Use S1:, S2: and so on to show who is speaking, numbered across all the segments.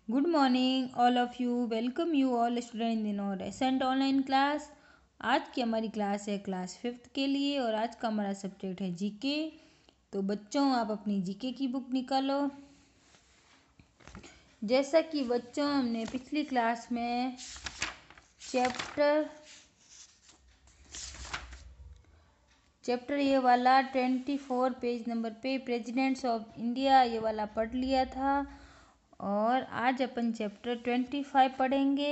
S1: Good morning, all of you. Welcome you all students in our recent online class. आज की हमारी class है class 5th के लिए और आज का हमारा सब्जेक्ट है जीके। तो बच्चों आप अपनी जीके की बुक निकालो। जैसा कि बच्चों हमने पिछली क्लास में चैप्टर ये वाला 24 पेज नंबर पे प्रेसिडेंट्स ऑफ इंडिया ये वाला पढ़ लिया था और आज अपन चैप्टर 25 पढ़ेंगे।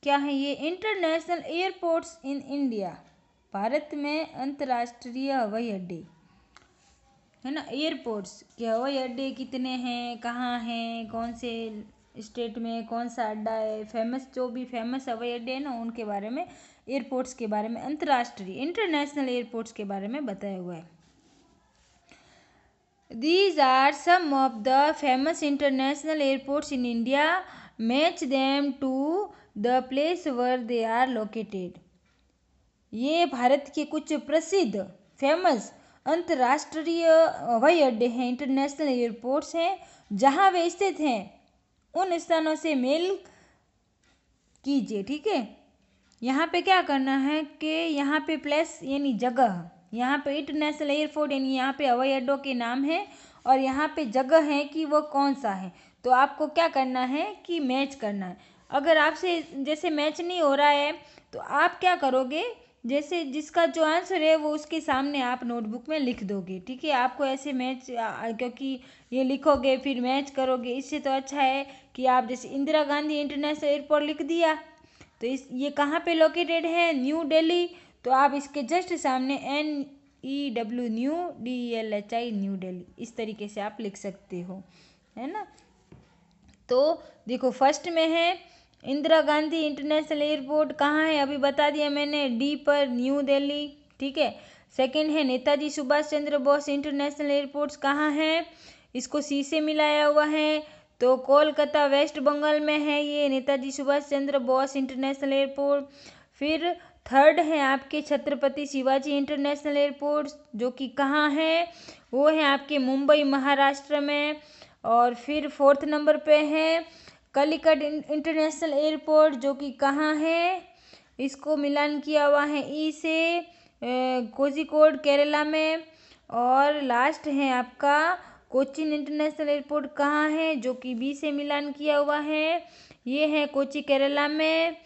S1: क्या है ये? International airports in India. Bharat में अंतर्राष्ट्रीय हवाई अड्डे है ना। एयरपोर्ट्स के हवाई अड्डे कितने हैं, कहाँ हैं, कौन से स्टेट में कौन सा अड्डा है, फेमस जो भी फेमस हवाई अड्डे हैं ना उनके बारे में, एयरपोर्ट्स के बारे में, अंतर्राष्ट्रीय इंटरनेशनल एयरपोर्ट्स के बारे में बताया हुआ है। These are some of the famous international airports in India. Match them to the place where they are located. ये भारत के कुछ प्रसिद्ध फेमस अंतर्राष्ट्रीय हवाई अड्डे हैं, इंटरनेशनल एयरपोर्ट्स हैं, जहाँ वे स्थित हैं उन स्थानों से मेल कीजिए। ठीक है, यहाँ पे क्या करना है कि यहाँ पे प्लेस यानी जगह, यहाँ पे इंटरनेशनल एयरपोर्ट यानी यहाँ पे हवाई अड्डों के नाम है और यहाँ पे जगह है कि वो कौन सा है। तो आपको क्या करना है कि मैच करना है। अगर आपसे जैसे मैच नहीं हो रहा है तो आप क्या करोगे, जैसे जिसका जो आंसर है वो उसके सामने आप नोटबुक में लिख दोगे। ठीक है, आपको ऐसे मैच क्योंकि ये लिखोगे फिर मैच करोगे, इससे तो अच्छा है कि आप जैसे इंदिरा गांधी इंटरनेशनल एयरपोर्ट लिख दिया तो ये कहाँ पे लोकेटेड है? न्यू दिल्ली। तो आप इसके जस्ट सामने NEW new DELHI new Delhi इस तरीके से आप लिख सकते हो, है ना। तो देखो फर्स्ट में है इंदिरा गांधी इंटरनेशनल एयरपोर्ट, कहाँ है अभी बता दिया मैंने, D पर न्यू दिल्ली। ठीक है, सेकंड है नेताजी सुभाष चंद्र बोस इंटरनेशनल एयरपोर्ट्स, कहाँ है? इसको C से मिलाया हुआ है तो कोलकाता वेस्ट बंगाल में है ये नेताजी सुभाष चंद्र बोस इंटरनेशनल एयरपोर्ट। फिर थर्ड है आपके छत्रपति शिवाजी इंटरनेशनल एयरपोर्ट जो कि कहाँ है? वो है आपके मुंबई महाराष्ट्र में। और फिर फोर्थ नंबर पे है कलिकट इंटरनेशनल एयरपोर्ट जो कि कहाँ है? इसको मिलान किया हुआ है ई से, कोझिकोड केरला में। और लास्ट है आपका कोचीन इंटरनेशनल एयरपोर्ट, कहाँ है? जो कि बी से मिलान किया हुआ है, ये है कोची केरला में।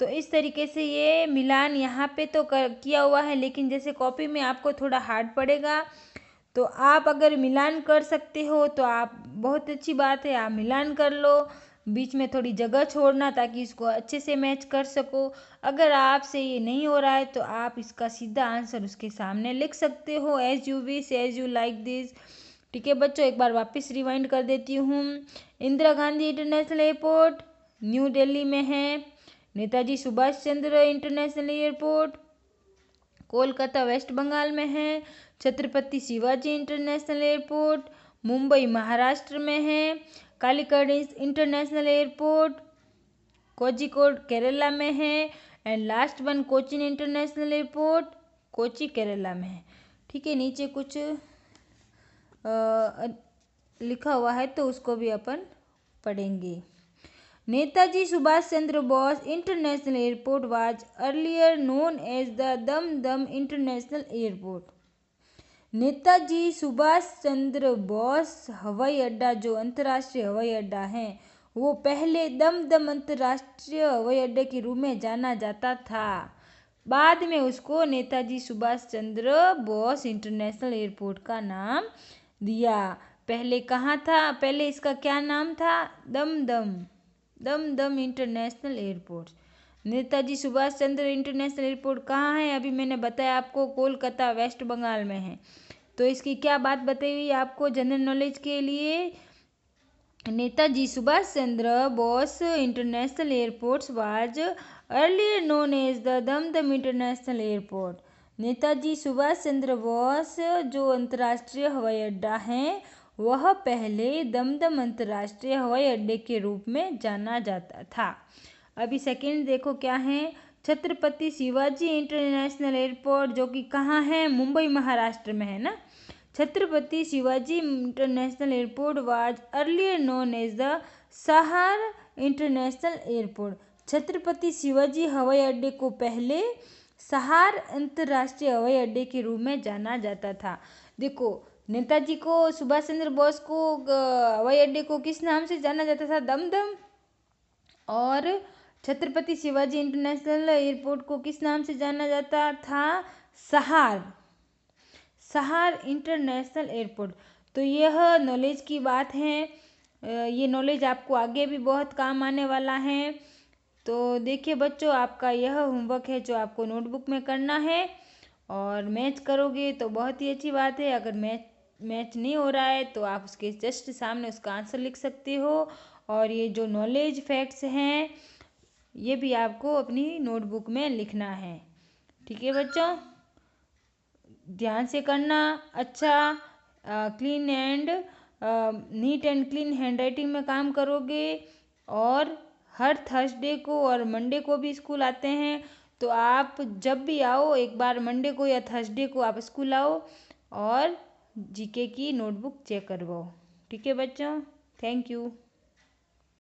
S1: तो इस तरीके से ये मिलान यहाँ पे तो किया हुआ है, लेकिन जैसे कॉपी में आपको थोड़ा हार्ड पड़ेगा तो आप अगर मिलान कर सकते हो तो आप बहुत अच्छी बात है, आप मिलान कर लो, बीच में थोड़ी जगह छोड़ना ताकि इसको अच्छे से मैच कर सको। अगर आपसे ये नहीं हो रहा है तो आप इसका सीधा आंसर उसके सामने लिख सकते हो, as you wish as you like this. ठीक है बच्चों, एक बार वापस रिवाइंड कर देती हूँ। Indira Gandhi International Airport New Delhi में है, Netaji Subhash Chandra International Airport Kolkata West Bengal में है, छत्रपति शिवाजी इंटरनेशनल एयरपोर्ट मुंबई महाराष्ट्र में है, कालीकट इंटरनेशनल एयरपोर्ट कोझिकोड केरला में है and last one Cochin International Airport Kochi Kerala में है। ठीक है, नीचे कुछ लिखा हुआ है तो उसको भी अपन पढ़ेंगे। Netaji Subhash Chandra Bose International airport was earlier known as the Dumdum International Airport. Netaji Subhash Chandra Bose हवाई अड्डा जो अंतर्राष्ट्रीय हवाई अड्डा है वो पहले दमदम अंतर्राष्ट्रीय हवाई अड्डे के रूप में जाना जाता था, बाद में उसको नेताजी सुभाष चंद्र बोस इंटरनेशनल एयरपोर्ट का नाम दिया। पहले कहाँ था? पहले इसका क्या नाम था? Dumdum International Airport. Netaji Subhash Chandra International Airport कहाँ है? अभी मैंने बताया आपको कोलकाता वेस्ट बंगाल में है। तो इसकी क्या बात बताई हुई आपको जनरल नॉलेज के लिए? Netaji Subhash Chandra Bose International Airports was earlier known as the Dumdum International Airport. Netaji Subhash Chandra Bose जो अंतर्राष्ट्रीय हवाई अड्डा है वह पहले दमदम अंतर्राष्ट्रीय हवाई अड्डे के रूप में जाना जाता था। अभी सेकंड देखो क्या है, छत्रपति शिवाजी इंटरनेशनल एयरपोर्ट जो कि कहाँ है? मुंबई महाराष्ट्र में है ना। Chhatrapati Shivaji international airport was earlier known as the Sahar international airport. Chhatrapati Shivaji हवाई अड्डे को पहले सहार अंतर्राष्ट्रीय हवाई अड्डे के रूप में जाना जाता था। देखो, नेताजी को, सुभाष चंद्र बोस को हवाई अड्डे को किस नाम से जाना जाता था? दमदम। और छत्रपति शिवाजी इंटरनेशनल एयरपोर्ट को किस नाम से जाना जाता था? सहार इंटरनेशनल एयरपोर्ट। तो यह नॉलेज की बात है, ये नॉलेज आपको आगे भी बहुत काम आने वाला है। तो देखिए बच्चों, आपका यह होमवर्क है जो आपको नोटबुक में करना है, और मैच करोगे तो बहुत ही अच्छी बात है। अगर मैच नहीं हो रहा है तो आप उसके जस्ट सामने उसका आंसर लिख सकते हो, और ये जो नॉलेज फैक्ट्स हैं ये भी आपको अपनी नोटबुक में लिखना है। ठीक है बच्चों, ध्यान से करना। अच्छा, clean and neat and clean handwriting में काम करोगे, और हर थर्सडे को और मंडे को भी स्कूल आते हैं, तो आप जब भी आओ, एक बार मंडे को या थर्सडे को आप स्कूल आओ और जीके की नोटबुक चेक करवाओ। ठीक है बच्चों, थैंक यू।